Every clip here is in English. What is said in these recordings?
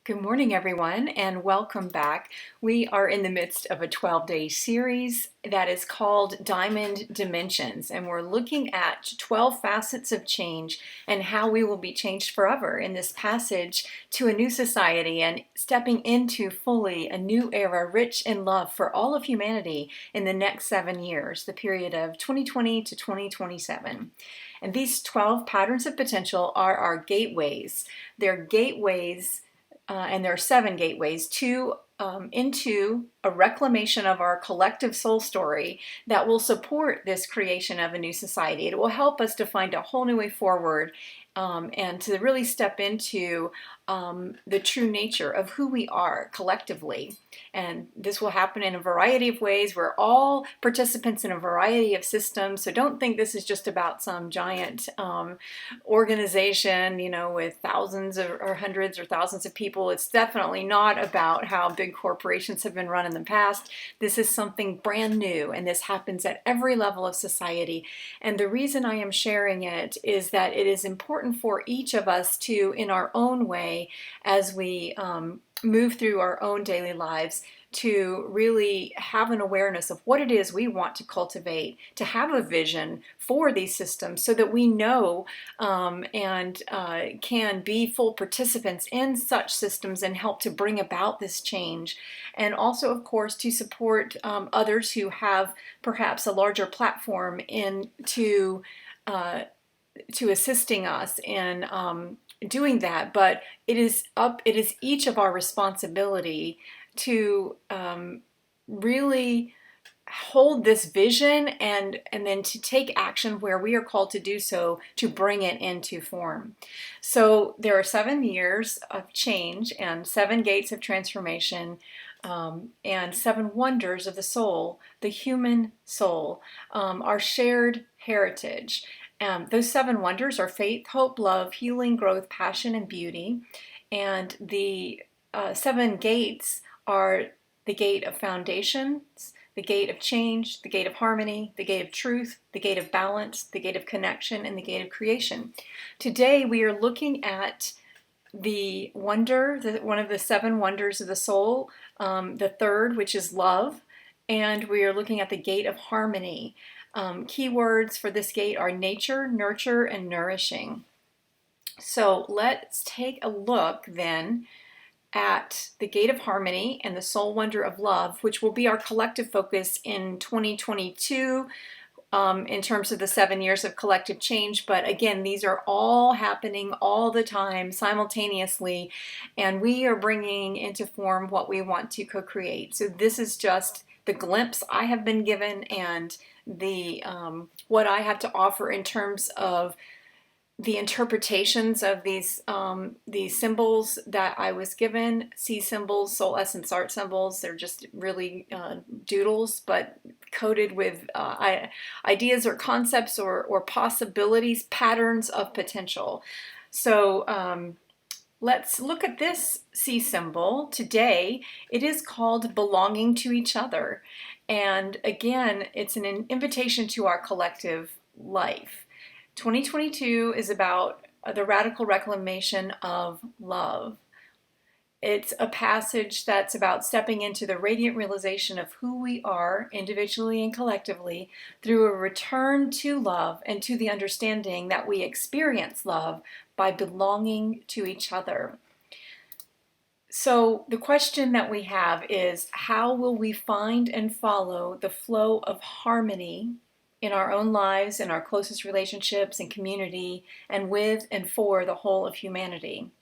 Good morning, everyone, and welcome back. We are in the midst of a 12-day series that is called Diamond Dimensions, and we're looking at 12 facets of change and how we will be changed forever in this passage to a new society and stepping into fully a new era rich in love for all of humanity in the next 7 years, the period of 2020 to 2027. And these 12 patterns of potential are our gateways. They're gateways and there are 7 gateways into a reclamation of our collective soul story that will support this creation of a new society. It will help us to find a whole new way forward and to really step into the true nature of who we are collectively. And this will happen in a variety of ways. We're all participants in a variety of systems, so don't think this is just about some giant organization, with thousands or hundreds or thousands of people. It's definitely not about how big corporations have been run in the past. This is something brand new, and this happens at every level of society. And the reason I am sharing it is that it is important for each of us to, in our own way, as we move through our own daily lives, to really have an awareness of what it is we want to cultivate, to have a vision for these systems so that we know and can be full participants in such systems and help to bring about this change. And also, of course, to support others who have perhaps a larger platform to assisting us in doing that. But it is each of our responsibility to really hold this vision and then to take action where we are called to do so, to bring it into form. So there are 7 years of change and 7 gates of transformation, and 7 wonders of the soul, the human soul, our shared heritage. Those 7 wonders are faith, hope, love, healing, growth, passion, and beauty. And the 7 gates are the gate of foundations, the gate of change, the gate of harmony, the gate of truth, the gate of balance, the gate of connection, and the gate of creation. Today we are looking at the wonder, one of the 7 wonders of the soul, the third, which is love, and we are looking at the gate of harmony. Keywords for this gate are nature, nurture, and nourishing. So let's take a look then at the gate of harmony and the soul wonder of love, which will be our collective focus in 2022 in terms of the 7 years of collective change. But again, these are all happening all the time simultaneously, and we are bringing into form what we want to co-create. So this is just the glimpse I have been given and the what I have to offer in terms of the interpretations of these symbols that I was given. C symbols, soul essence art symbols, they're just really doodles, but coated with ideas or concepts or possibilities, patterns of potential. So let's look at this C symbol today. It is called belonging to each other. And again, it's an invitation to our collective life. 2022 is about the radical reclamation of love. It's a passage that's about stepping into the radiant realization of who we are individually and collectively through a return to love and to the understanding that we experience love by belonging to each other. So the question that we have is, how will we find and follow the flow of harmony in our own lives, in our closest relationships and community, and with and for the whole of humanity?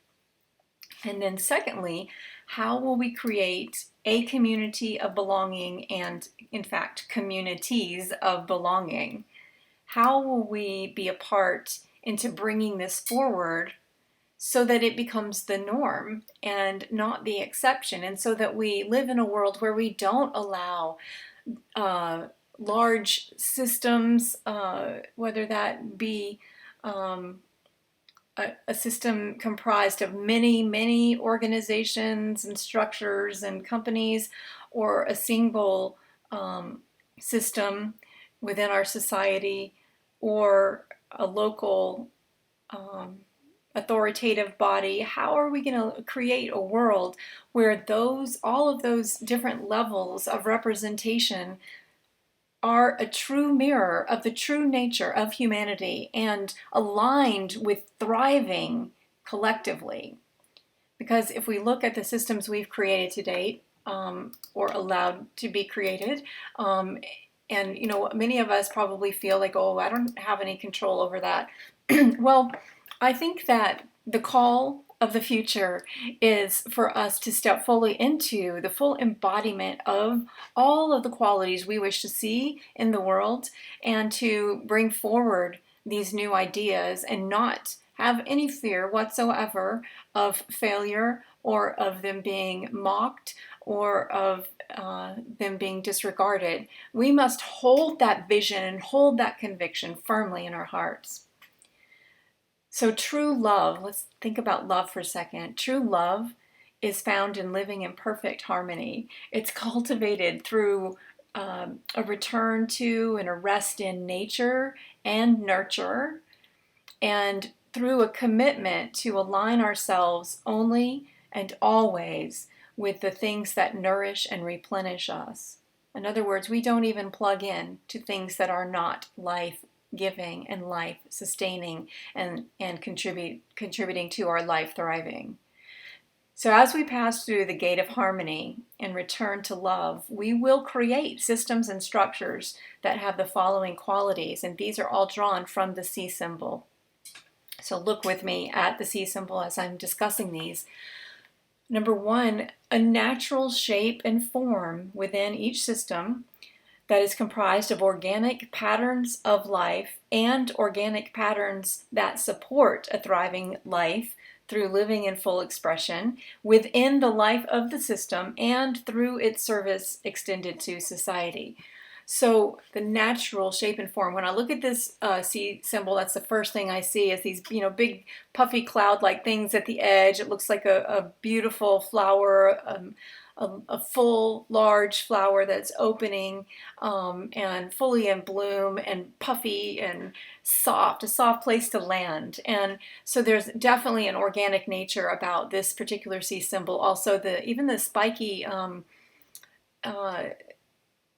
And then secondly, how will we create a community of belonging and, in fact, communities of belonging? How will we be a part into bringing this forward so that it becomes the norm and not the exception, and so that we live in a world where we don't allow large systems, whether that be a system comprised of many organizations and structures and companies, or a single system within our society, or a local authoritative body, how are we going to create a world where all of those different levels of representation are a true mirror of the true nature of humanity and aligned with thriving collectively? Because if we look at the systems we've created to date, or allowed to be created, and many of us probably feel like, oh, I don't have any control over that. Well, I think that the call of the future is for us to step fully into the full embodiment of all of the qualities we wish to see in the world, and to bring forward these new ideas and not have any fear whatsoever of failure, or of them being mocked, or of them being disregarded. We must hold that vision and hold that conviction firmly in our hearts. So true love, let's think about love for a second. True love is found in living in perfect harmony. It's cultivated through a return to and a rest in nature and nurture, and through a commitment to align ourselves only and always with the things that nourish and replenish us. In other words, we don't even plug in to things that are not life-giving and life-sustaining and contributing to our life thriving. So as we pass through the gate of harmony and return to love, we will create systems and structures that have the following qualities, and these are all drawn from the C symbol. So look with me at the C symbol as I'm discussing these. Number one, a natural shape and form within each system that is comprised of organic patterns of life and organic patterns that support a thriving life through living in full expression within the life of the system and through its service extended to society. So the natural shape and form, when I look at this C symbol, that's the first thing I see is these, big puffy cloud-like things at the edge. It looks like a beautiful flower, a full, large flower that's opening, and fully in bloom and puffy and soft, a soft place to land. And so there's definitely an organic nature about this particular C symbol. Also, even the spiky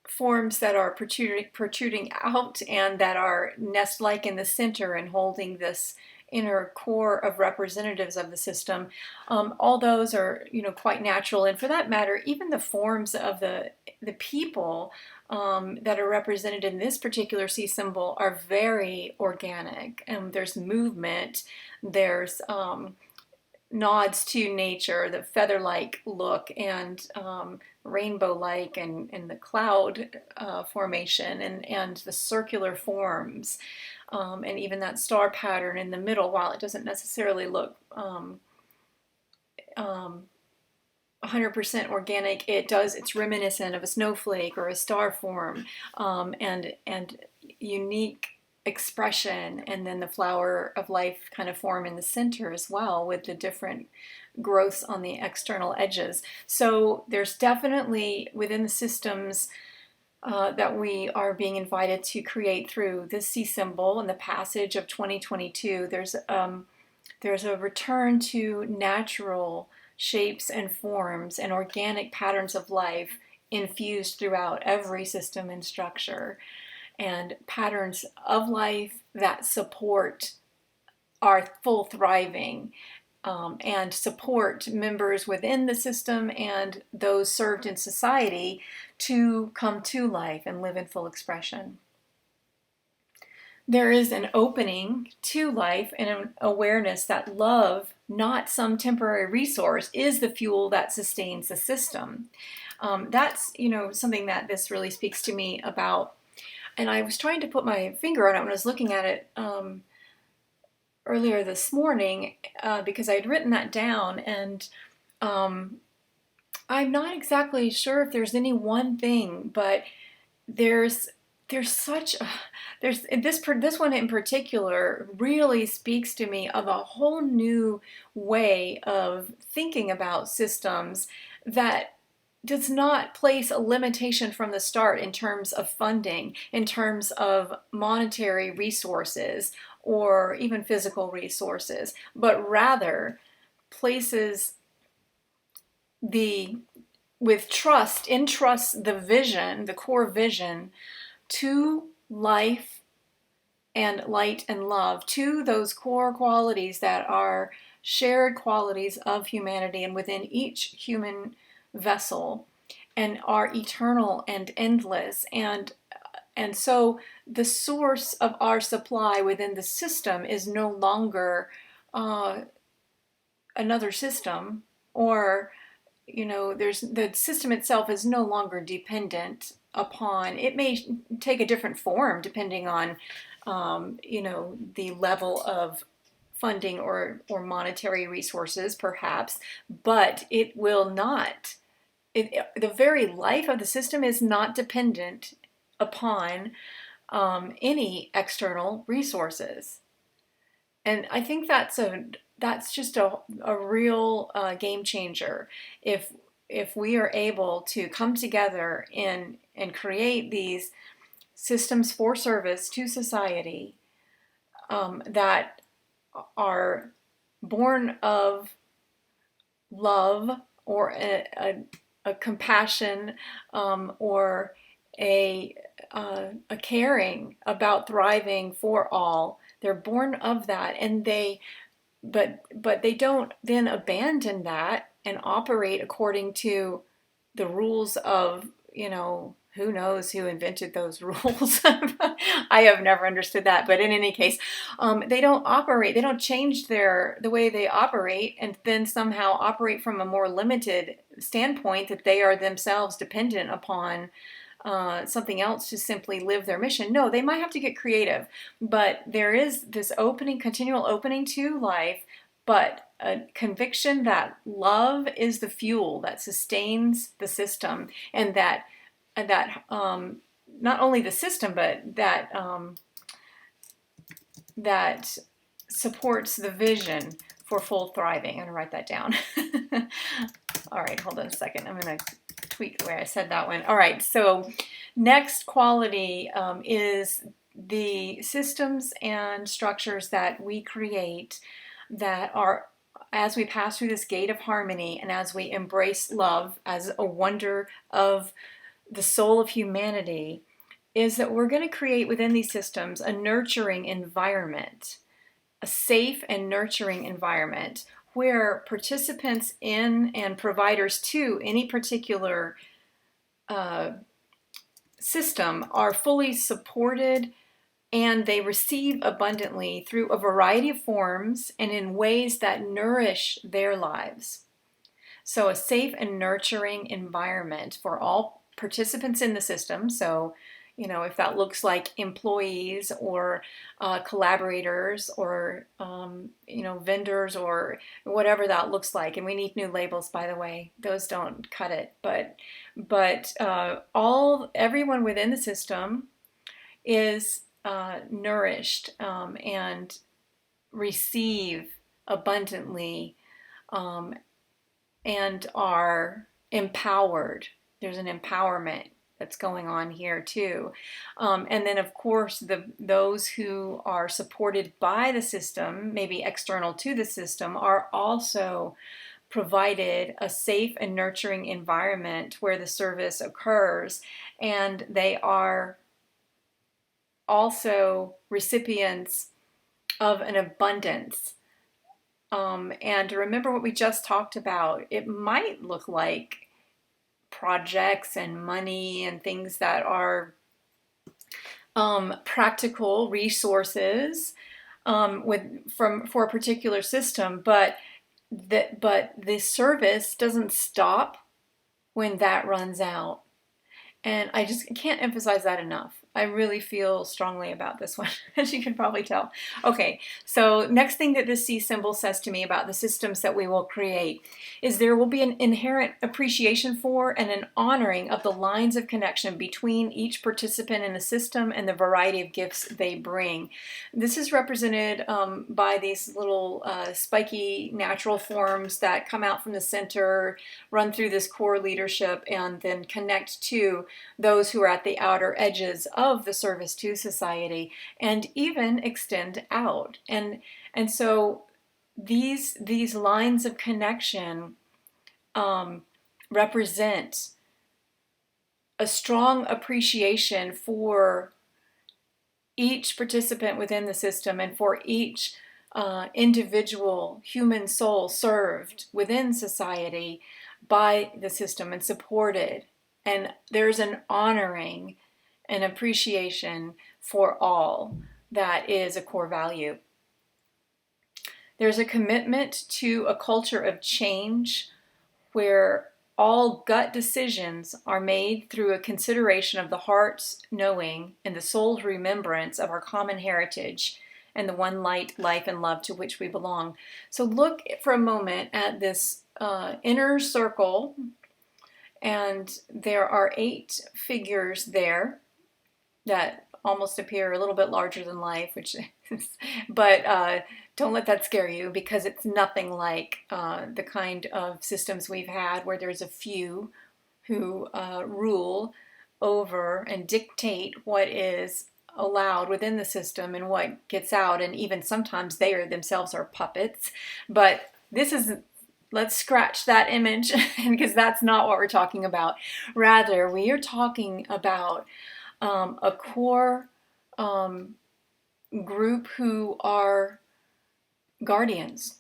forms that are protruding out and that are nest-like in the center and holding this inner core of representatives of the system, all those are quite natural. And for that matter, even the forms of the people that are represented in this particular C symbol are very organic. There's movement, there's nods to nature, the feather-like look, and rainbow-like, and the cloud formation, and the circular forms, and even that star pattern in the middle. While it doesn't necessarily look 100% organic, it's reminiscent of a snowflake or a star form, and unique expression, and then the flower of life kind of form in the center as well, with the different growths on the external edges. So there's definitely within the systems that we are being invited to create through this C symbol and the passage of 2022, there's a return to natural shapes and forms and organic patterns of life infused throughout every system and structure, and patterns of life that support our full thriving, and support members within the system and those served in society to come to life and live in full expression. There is an opening to life and an awareness that love, not some temporary resource, is the fuel that sustains the system. That's something that this really speaks to me about. And I was trying to put my finger on it when I was looking at it earlier this morning, because I had written that down, and I'm not exactly sure if there's any one thing, but there's this one in particular really speaks to me of a whole new way of thinking about systems that does not place a limitation from the start in terms of funding, in terms of monetary resources, or even physical resources, but rather places the with trust, entrusts the vision, the core vision, to life and light and love, to those core qualities that are shared qualities of humanity and within each human vessel, and are eternal and endless. And so the source of our supply within the system is no longer uh, another system, or there's the system itself is no longer dependent upon. It may take a different form depending on the level of funding or monetary resources, perhaps, but it will not. The very life of the system is not dependent upon any external resources. And I think that's just a real game changer. If we are able to come together and create these systems for service to society, that are born of love, or a compassion, or a caring about thriving for all. They're born of that, and but they don't then abandon that and operate according to the rules of, who knows who invented those rules. I have never understood that, but in any case, they don't change the way they operate, and then somehow operate from a more limited standpoint, that they are themselves dependent upon something else to simply live their mission. No, they might have to get creative, but there is this continual opening to life, but a conviction that love is the fuel that sustains the system, and that not only the system, but that supports the vision for full thriving. I'm gonna write that down. All right, hold on a second. I'm gonna tweak the way I said that one. All right, so next quality is the systems and structures that we create, that are, as we pass through this gate of harmony and as we embrace love as a wonder of the soul of humanity, is that we're going to create within these systems a nurturing environment, a safe and nurturing environment, where participants in and providers to any particular system are fully supported, and they receive abundantly through a variety of forms and in ways that nourish their lives. So a safe and nurturing environment for all participants in the system. So, if that looks like employees, or collaborators, or, vendors, or whatever that looks like. And we need new labels, by the way. Those don't cut it. But everyone within the system is nourished, and receive abundantly, and are empowered. There's an empowerment that's going on here too. And then, of course, those who are supported by the system, maybe external to the system, are also provided a safe and nurturing environment where the service occurs, and they are also recipients of an abundance. And remember what we just talked about. It might look like projects and money and things that are practical resources for a particular system, but the service doesn't stop when that runs out. And I just can't emphasize that enough. I really feel strongly about this one, as you can probably tell. Okay, so next thing that this C symbol says to me about the systems that we will create is there will be an inherent appreciation for and an honoring of the lines of connection between each participant in the system and the variety of gifts they bring. This is represented by these little spiky natural forms that come out from the center, run through this core leadership, and then connect to those who are at the outer edges of the service to society and even extend out. And so these lines of connection represent a strong appreciation for each participant within the system and for each individual human soul served within society by the system and supported. And there's an honoring and appreciation for all that is a core value. There's a commitment to a culture of change where all gut decisions are made through a consideration of the heart's knowing and the soul's remembrance of our common heritage and the one light, life, and love to which we belong. So look for a moment at this inner circle, and there are 8 figures there that almost appear a little bit larger than life, which but don't let that scare you, because it's nothing like the kind of systems we've had where there's a few who rule over and dictate what is allowed within the system and what gets out, and even sometimes they are themselves are puppets. But this is, let's scratch that image because that's not what we're talking about. Rather, we are talking about a core group who are guardians.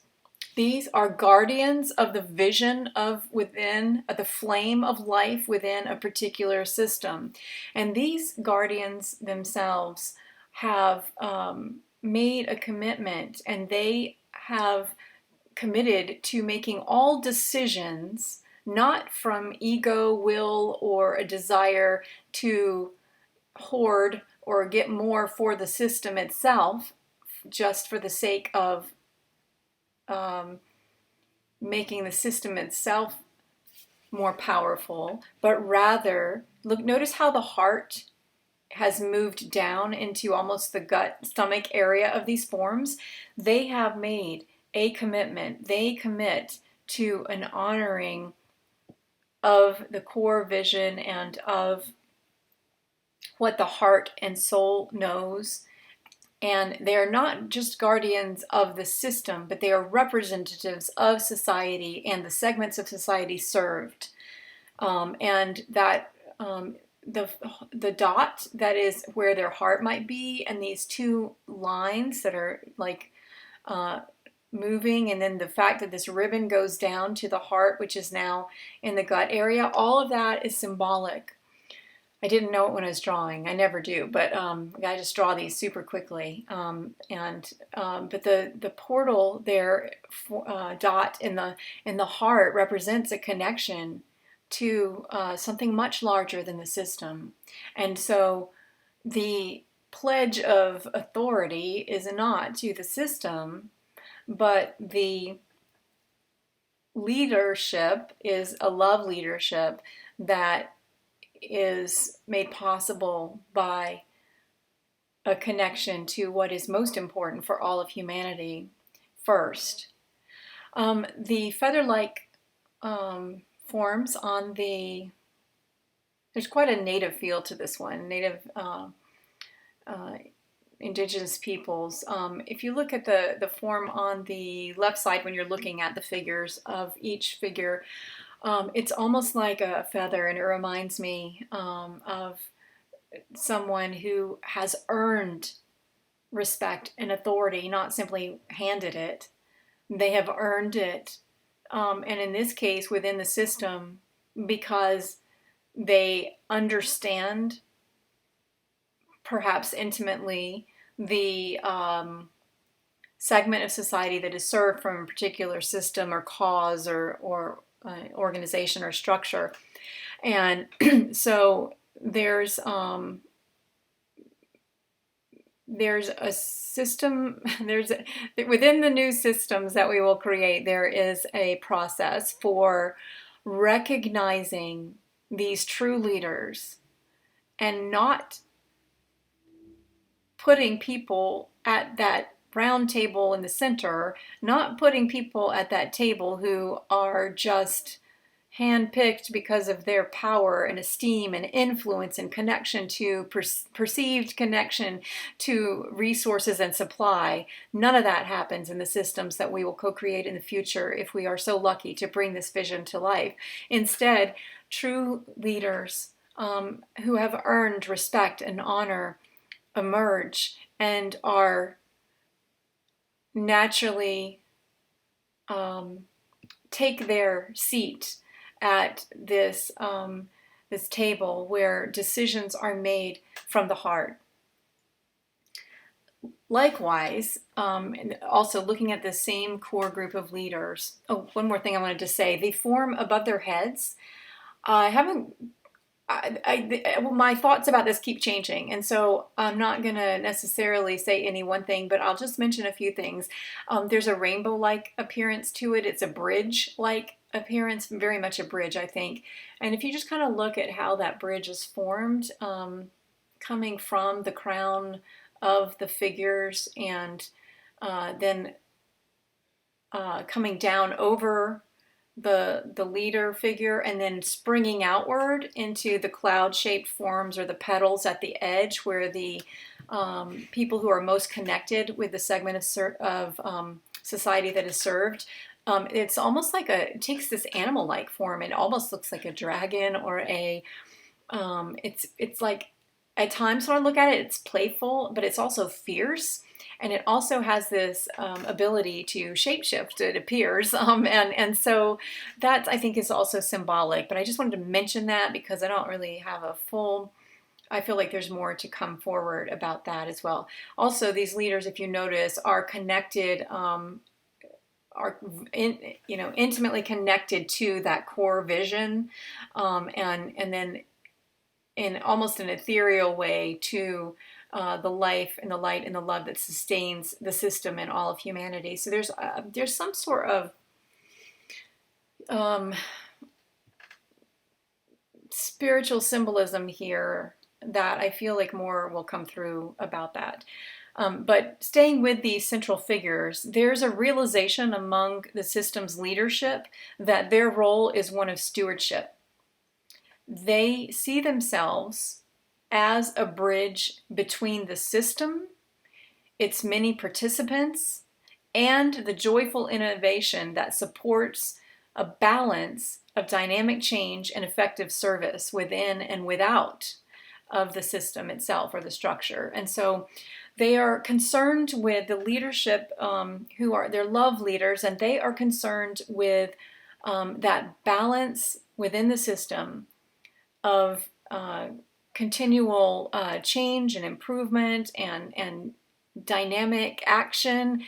These are guardians of the vision of within, the flame of life within a particular system. And these guardians themselves have made a commitment, and they have committed to making all decisions not from ego, will, or a desire to hoard or get more for the system itself, just for the sake of making the system itself more powerful, but rather, notice how the heart has moved down into almost the gut, stomach area of these forms. They have made a commitment. They commit to an honoring of the core vision and of what the heart and soul knows. And they are not just guardians of the system, but they are representatives of society and the segments of society served. And that the dot that is where their heart might be, and these 2 lines that are like moving, and then the fact that this ribbon goes down to the heart, which is now in the gut area, all of that is symbolic. I didn't know it when I was drawing. I never do, but I just draw these super quickly. But the portal there, dot in the heart, represents a connection to something much larger than the system. And so the pledge of authority is not to the system, but the leadership is a love leadership that is made possible by a connection to what is most important for all of humanity first. The feather-like forms on there's quite a native feel to this one, native indigenous peoples. If you look at the form on the left side when you're looking at the figures of each figure, it's almost like a feather, and it reminds me of someone who has earned respect and authority, not simply handed it. They have earned it, and in this case, within the system, because they understand, perhaps intimately, the segment of society that is served from a particular system or cause or organization or structure. And so there's a system, within the new systems that we will create, there is a process for recognizing these true leaders and not putting people at that round table in the center, not putting people at that table who are just handpicked because of their power and esteem and influence and connection to perceived connection to resources and supply. None of that happens in the systems that we will co-create in the future if we are so lucky to bring this vision to life. Instead, true leaders who have earned respect and honor emerge and are naturally take their seat at this table where decisions are made from the heart. Likewise, and also looking at the same core group of leaders. Oh, one more thing I wanted to say. They form above their heads. I haven't well, my thoughts about this keep changing, and so I'm not going to necessarily say any one thing, but I'll just mention a few things. There's a rainbow-like appearance to it. It's a bridge-like appearance, very much a bridge, I think. And if you just kind of look at how that bridge is formed, coming from the crown of the figures and then coming down over the leader figure and then springing outward into the cloud-shaped forms or the petals at the edge where the people who are most connected with the segment of society that is served. It's almost like it takes this animal-like form. It almost looks like a dragon or it's like, at times when I look at it, it's playful, but it's also fierce. And it also has this ability to shapeshift, it appears. And so that, I think, is also symbolic. But I just wanted to mention that because I don't really have a full, I feel like there's more to come forward about that as well. Also, these leaders, if you notice, are connected, intimately connected to that core vision. And then in almost an ethereal way to the life and the light and the love that sustains the system and all of humanity. So there's some sort of spiritual symbolism here that I feel like more will come through about that. But staying with these central figures, there's a realization among the system's leadership that their role is one of stewardship. They see themselves as a bridge between the system, its many participants, and the joyful innovation that supports a balance of dynamic change and effective service within and without of the system itself or the structure. And so they are concerned with the leadership they're love leaders, and they are concerned with that balance within the system of continual change and improvement and dynamic action,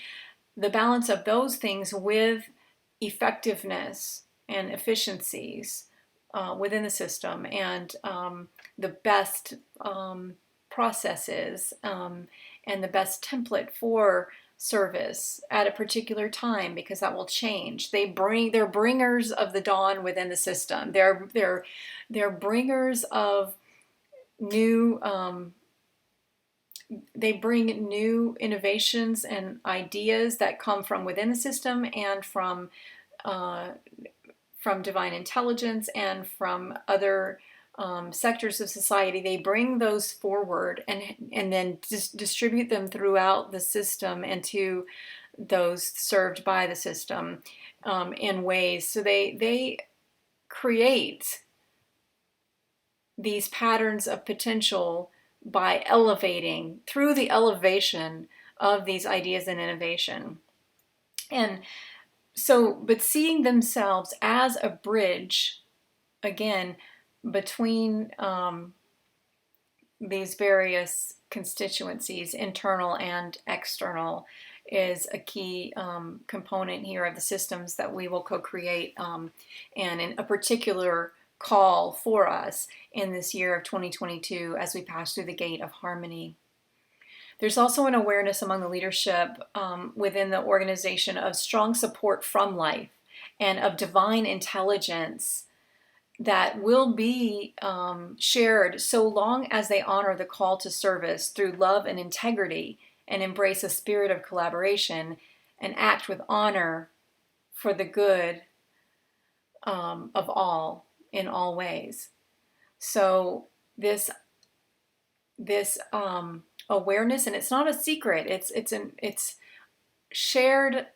the balance of those things with effectiveness and efficiencies within the system and the best processes and the best template for service at a particular time, because that will change. They're bringers of the dawn within the system. They're bringers of new they bring new innovations and ideas that come from within the system and from divine intelligence and from other sectors of society. They bring those forward and then distribute them throughout the system and to those served by the system in ways. So they create these patterns of potential by elevating through the elevation of these ideas and innovation. And so, but seeing themselves as a bridge, again, between these various constituencies, internal and external, is a key component here of the systems that we will co-create, and in a particular call for us in this year of 2022 as we pass through the gate of harmony. There's also an awareness among the leadership within the organization of strong support from life and of divine intelligence that will be shared so long as they honor the call to service through love and integrity and embrace a spirit of collaboration and act with honor for the good of all in all ways. So this awareness, and it's not a secret. It's shared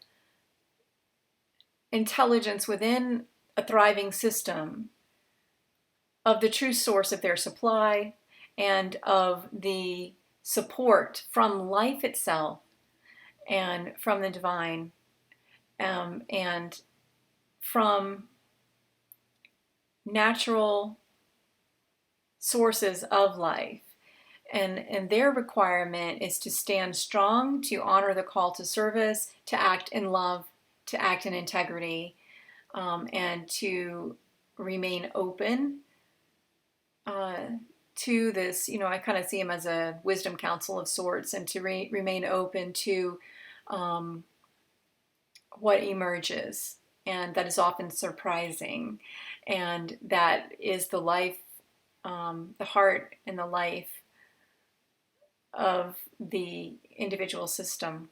intelligence within a thriving system of the true source of their supply and of the support from life itself and from the divine, and from natural sources of life. And their requirement is to stand strong, to honor the call to service, to act in love, to act in integrity, and to remain open to this. I kind of see him as a wisdom council of sorts, and to remain open to what emerges, and that is often surprising, and that is the life, the heart and the life of the individual system.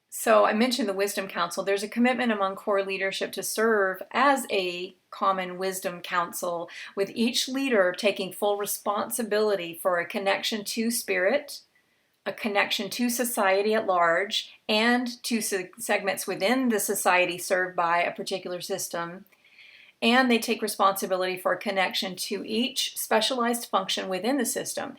So I mentioned the Wisdom Council. There's a commitment among core leadership to serve as a common wisdom council, with each leader taking full responsibility for a connection to spirit, a connection to society at large, and to segments within the society served by a particular system. And they take responsibility for a connection to each specialized function within the system.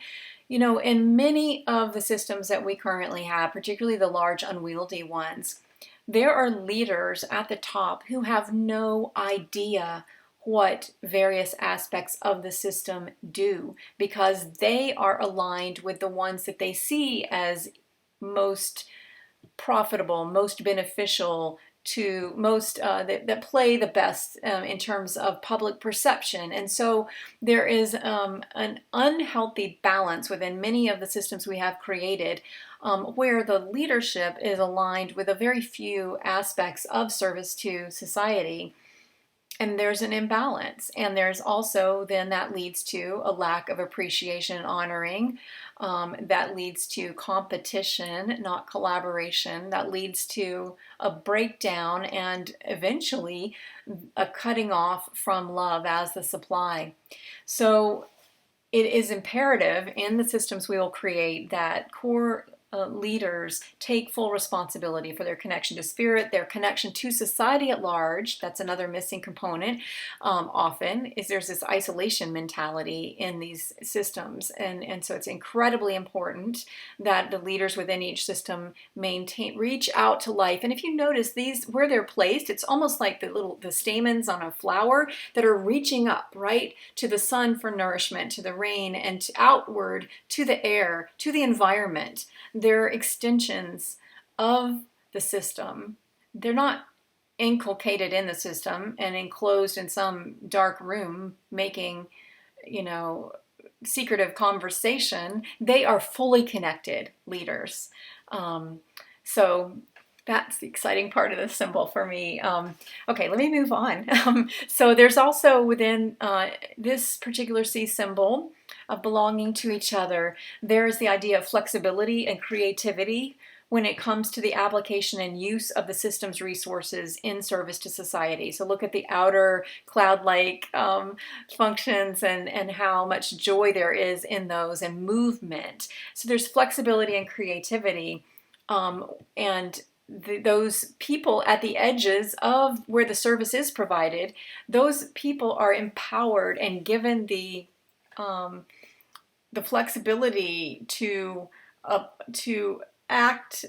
In many of the systems that we currently have, particularly the large unwieldy ones, there are leaders at the top who have no idea what various aspects of the system do, because they are aligned with the ones that they see as most profitable, most beneficial, to most that play the best in terms of public perception. And so there is an unhealthy balance within many of the systems we have created, where the leadership is aligned with a very few aspects of service to society. And there's an imbalance, and there's also then that leads to a lack of appreciation and honoring, that leads to competition, not collaboration, that leads to a breakdown and eventually a cutting off from love as the supply. So it is imperative in the systems we will create that core leaders take full responsibility for their connection to spirit, their connection to society at large. That's another missing component. Often is there's this isolation mentality in these systems, and so it's incredibly important that the leaders within each system reach out to life. And if you notice these, where they're placed, it's almost like the stamens on a flower that are reaching up, right, to the sun for nourishment, to the rain, and outward to the air, to the environment. They're extensions of the system. They're not inculcated in the system and enclosed in some dark room making, secretive conversation. They are fully connected leaders. So that's the exciting part of the symbol for me. Okay, let me move on. So there's also within this particular C symbol of belonging to each other, there's the idea of flexibility and creativity when it comes to the application and use of the system's resources in service to society. So look at the outer cloud-like functions and how much joy there is in those, and movement. So there's flexibility and creativity, and those people at the edges of where the service is provided, those people are empowered and given the flexibility to act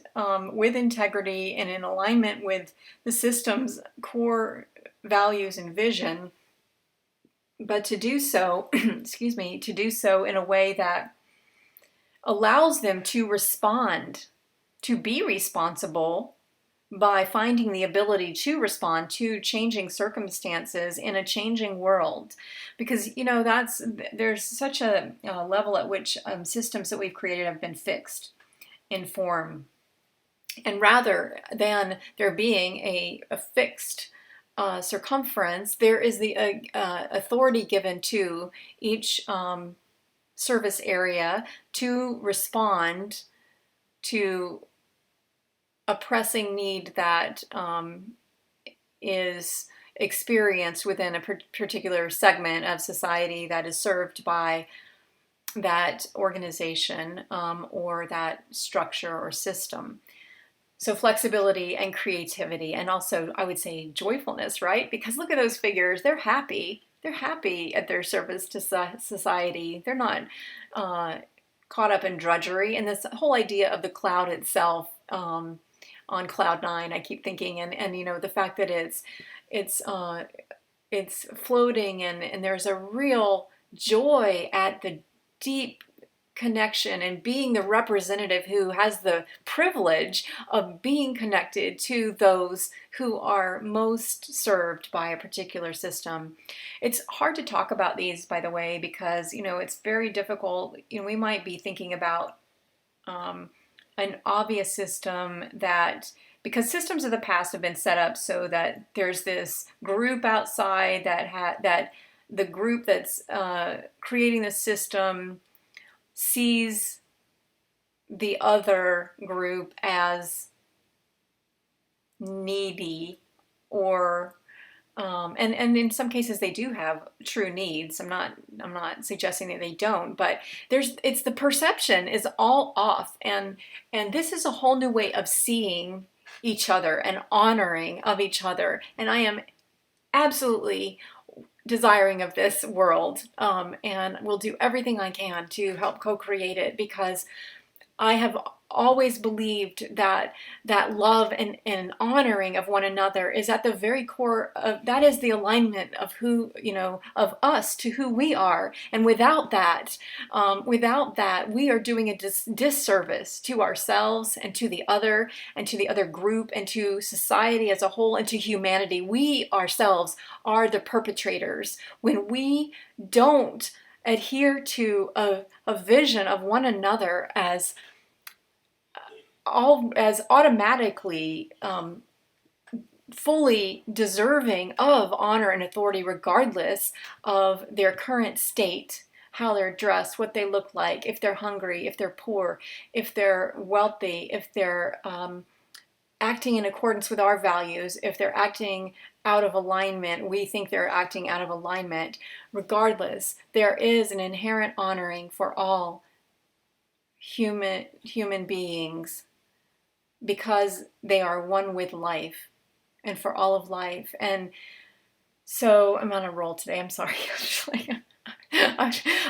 with integrity and in alignment with the system's core values and vision, but to do so, to do so in a way that allows them to respond, to be responsible by finding the ability to respond to changing circumstances in a changing world. Because, there's such a level at which systems that we've created have been fixed in form. And rather than there being a fixed circumference, there is the authority given to each service area to respond to a pressing need that is experienced within a particular segment of society that is served by that organization or that structure or system. So flexibility and creativity, and also I would say joyfulness, right? Because look at those figures, they're happy. They're happy at their service to society. They're not caught up in drudgery. And this whole idea of the cloud itself, on cloud nine, I keep thinking, and you know, the fact that it's floating, and there's a real joy at the deep connection and being the representative who has the privilege of being connected to those who are most served by a particular system. It's hard to talk about these, by the way, because, you know, it's very difficult. You know, we might be thinking about an obvious system that, because systems of the past have been set up so that there's this group outside that the group that's creating the system sees the other group as needy, or and in some cases they do have true needs. I'm not suggesting that they don't, but it's the perception is all off, and this is a whole new way of seeing each other and honoring of each other. And I am absolutely desiring of this world, and will do everything I can to help co-create it, because I have always believed that love and honoring of one another is at the very core of that, is the alignment of who, you know, of us to who we are. And without that, we are doing a disservice to ourselves and to the other group and to society as a whole and to humanity. We ourselves are the perpetrators when we don't adhere to a vision of one another as automatically fully deserving of honor and authority, regardless of their current state, how they're dressed, what they look like, if they're hungry, if they're poor, if they're wealthy, if they're acting in accordance with our values, if they're acting out of alignment, we think they're acting out of alignment. Regardless, there is an inherent honoring for all human beings, because they are one with life and for all of life. And so I'm on a roll today. I'm sorry.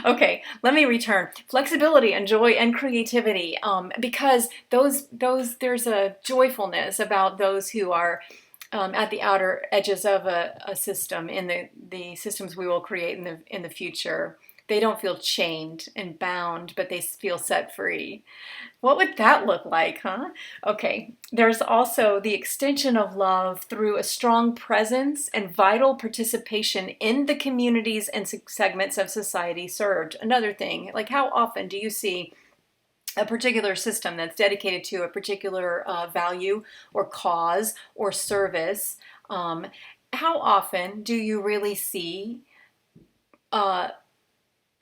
Okay, let me return. Flexibility and joy and creativity, because there's a joyfulness about those who are at the outer edges of a system, in the systems we will create in the future. They don't feel chained and bound, but they feel set free. What would that look like, huh? Okay, there's also the extension of love through a strong presence and vital participation in the communities and segments of society served. Another thing, like how often do you see a particular system that's dedicated to a particular value or cause or service? How often do you really see a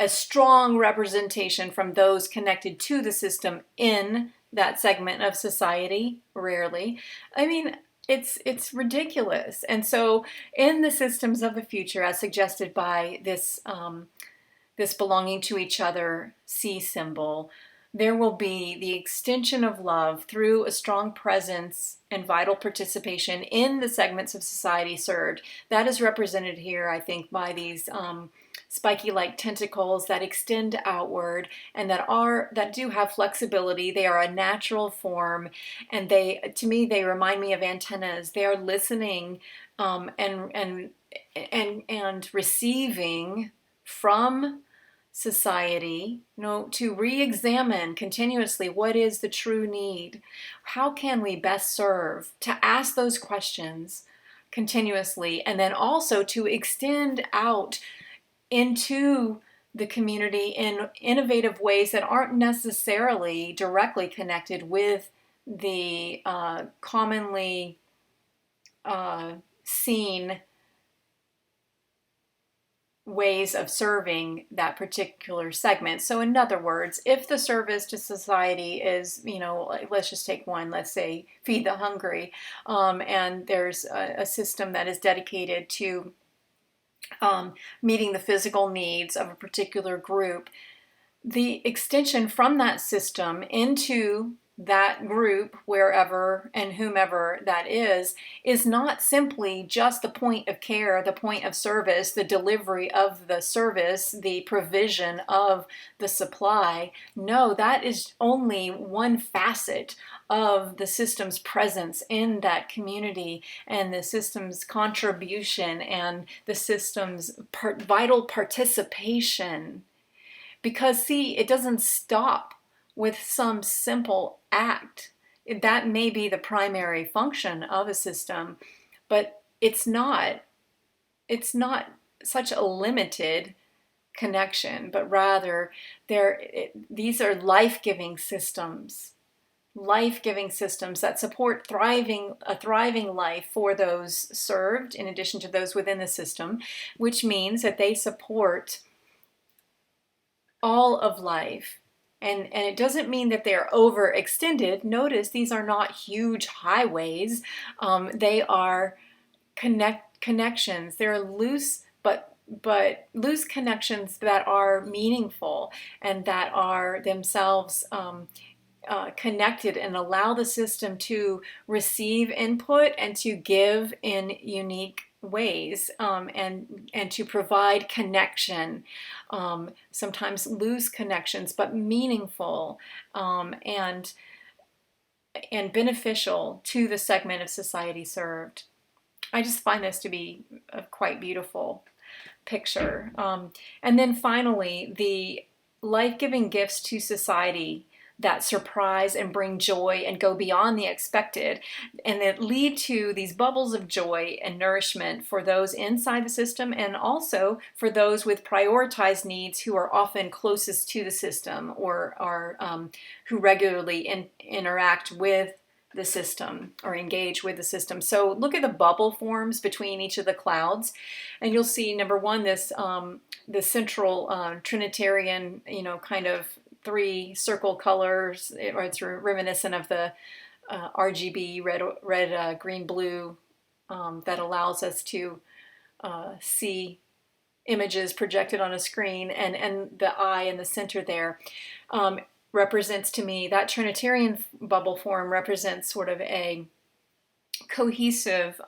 strong representation from those connected to the system in that segment of society? Rarely. I mean, it's ridiculous. And so in the systems of the future, as suggested by this belonging to each other C symbol, there will be the extension of love through a strong presence and vital participation in the segments of society served. That is represented here, I think, by these spiky-like tentacles that extend outward and that do have flexibility. They are a natural form, and to me, they remind me of antennas. They are listening and receiving from society, to re-examine continuously what is the true need. How can we best serve? To ask those questions continuously, and then also to extend out into the community in innovative ways that aren't necessarily directly connected with the commonly seen ways of serving that particular segment. So in other words, if the service to society is, let's just take one, let's say feed the hungry, and there's a system that is dedicated to meeting the physical needs of a particular group, the extension from that system into that group, wherever and whomever that is not simply just the point of care, the point of service, the delivery of the service, the provision of the supply. No, that is only one facet of the system's presence in that community, and the system's contribution, and the system's vital participation. Because, see, it doesn't stop with some simple act. That may be the primary function of a system, but it's not such a limited connection, but rather these are life-giving systems. Life-giving systems that support a thriving life for those served, in addition to those within the system, which means that they support all of life. And it doesn't mean that they're overextended. Notice these are not huge highways. They are connections. They're loose, but loose connections that are meaningful and that are themselves connected, and allow the system to receive input and to give in unique ways, and to provide connection, sometimes loose connections, but meaningful, and beneficial to the segment of society served. I just find this to be a quite beautiful picture. And then finally, the life-giving gifts to society that surprise and bring joy and go beyond the expected, and that lead to these bubbles of joy and nourishment for those inside the system, and also for those with prioritized needs who are often closest to the system, or are who regularly interact with the system or engage with the system. So look at the bubble forms between each of the clouds, and you'll see, number one, this the central Trinitarian, kind of three circle colors, or it's reminiscent of the RGB, red, green, blue, that allows us to see images projected on a screen, and the eye in the center there represents, to me, that Trinitarian bubble form represents sort of a cohesive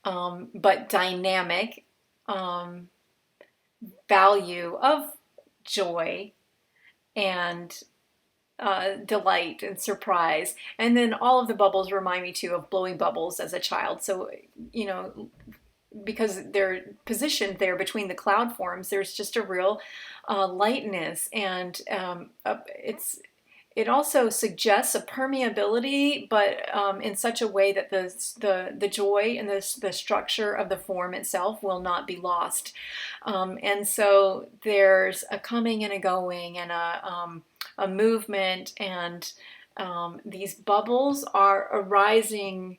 but dynamic value of joy and delight and surprise. And then all of the bubbles remind me too of blowing bubbles as a child. So, because they're positioned there between the cloud forms, there's just a real lightness, and it also suggests a permeability, but in such a way that the joy and the structure of the form itself will not be lost. And so there's a coming and a going, and a movement, and these bubbles are arising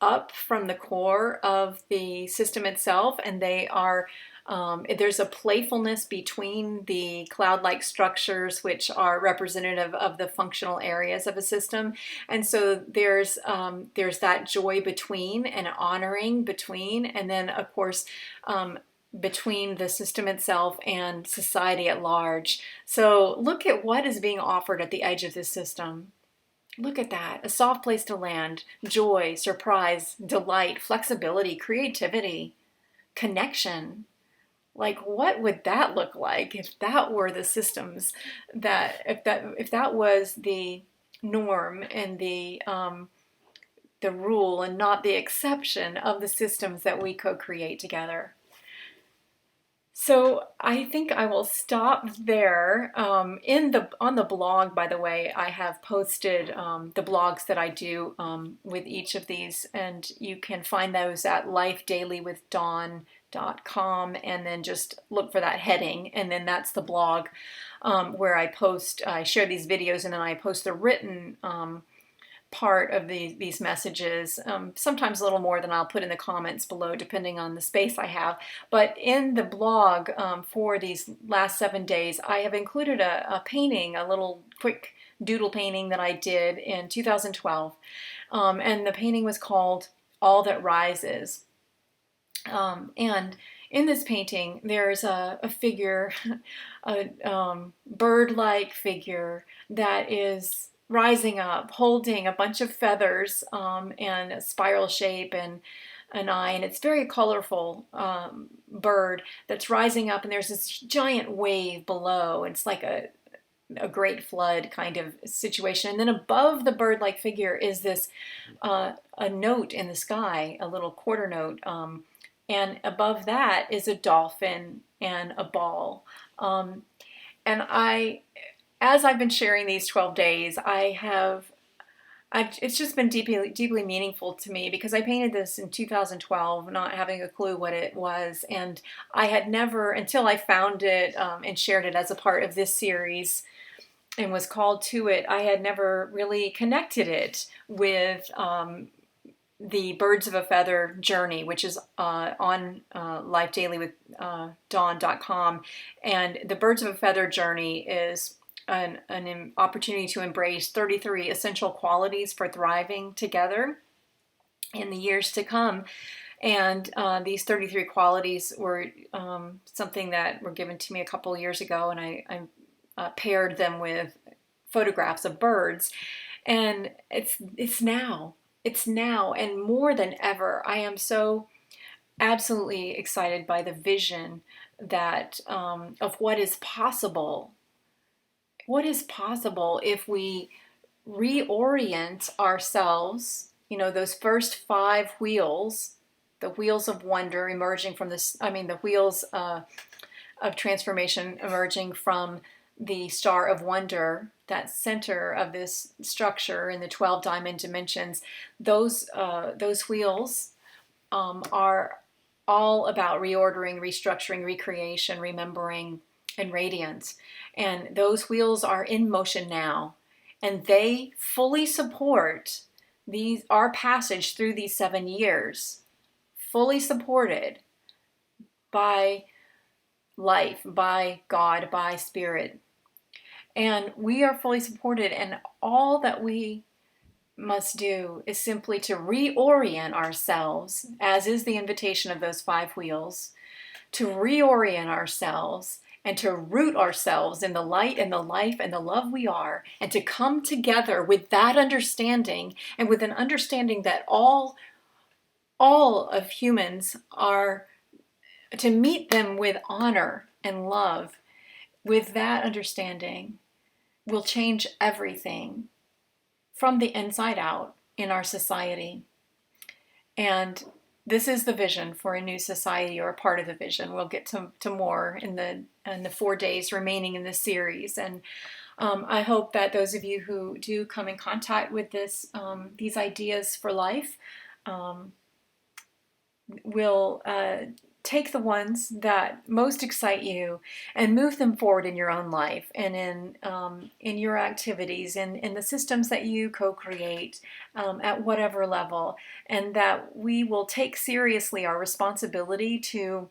up from the core of the system itself, and they are there's a playfulness between the cloud-like structures, which are representative of the functional areas of a system. And so there's that joy between, and honoring between, and then of course between the system itself and society at large. So look at what is being offered at the edge of this system. Look at that. A soft place to land, joy, surprise, delight, flexibility, creativity, connection. Like, what would that look like if that were the systems if that was the norm and the rule, and not the exception of the systems that we co-create together? So I think I will stop there. On the blog, by the way, I have posted the blogs that I do with each of these, and you can find those at lifedailywithdawn.com, and then just look for that heading, and then that's the blog where I share these videos, and then I post the written part of these messages, sometimes a little more than I'll put in the comments below, depending on the space I have. But in the blog for these last 7 days, I have included a painting, a little quick doodle painting that I did in 2012. And the painting was called All That Rises. And in this painting, there's a figure, a bird-like figure that is rising up, holding a bunch of feathers and a spiral shape and an eye, and it's very colorful bird that's rising up, and there's this giant wave below. It's like a great flood kind of situation. And then above the bird-like figure is this a note in the sky, a little quarter note, and above that is a dolphin and a ball. And as I've been sharing these 12 days, it's just been deeply meaningful to me, because I painted this in 2012, not having a clue what it was. And I had never, until I found it and shared it as a part of this series and was called to it, I had never really connected it with the Birds of a Feather journey, which is on Life Daily with Dawn.com. And the Birds of a Feather journey is an opportunity to embrace 33 essential qualities for thriving together in the years to come. And these 33 qualities were something that were given to me a couple of years ago, and I paired them with photographs of birds. And it's now. It's now, and more than ever, I am so absolutely excited by the vision that of what is possible. What is possible if we reorient ourselves? You know, those first 5 wheels, the wheels of wonder emerging from this. I mean, the wheels of transformation emerging from the Star of Wonder, that center of this structure in the 12 diamond dimensions. Those wheels are all about reordering, restructuring, recreation, remembering, and radiance. And those wheels are in motion now, and they fully support our passage through these 7 years, fully supported by life, by God, by spirit. And we are fully supported, and all that we must do is simply to reorient ourselves, as is the invitation of those 5 wheels, to reorient ourselves and to root ourselves in the light and the life and the love we are, and to come together with that understanding, and with an understanding that all of humans are to meet them with honor and love. With that understanding, will change everything from the inside out in our society. And this is the vision for a new society, or a part of the vision. We'll get to more in the 4 days remaining in this series. And I hope that those of you who do come in contact with these ideas for life will take the ones that most excite you and move them forward in your own life, and in your activities, and in the systems that you co-create at whatever level, and that we will take seriously our responsibility to,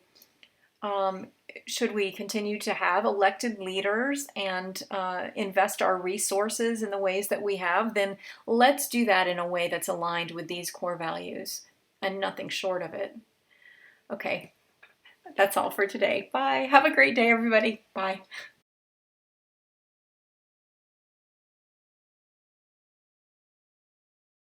should we continue to have elected leaders and invest our resources in the ways that we have, then let's do that in a way that's aligned with these core values and nothing short of it. Okay. That's all for today. Bye. Have a great day, everybody. Bye.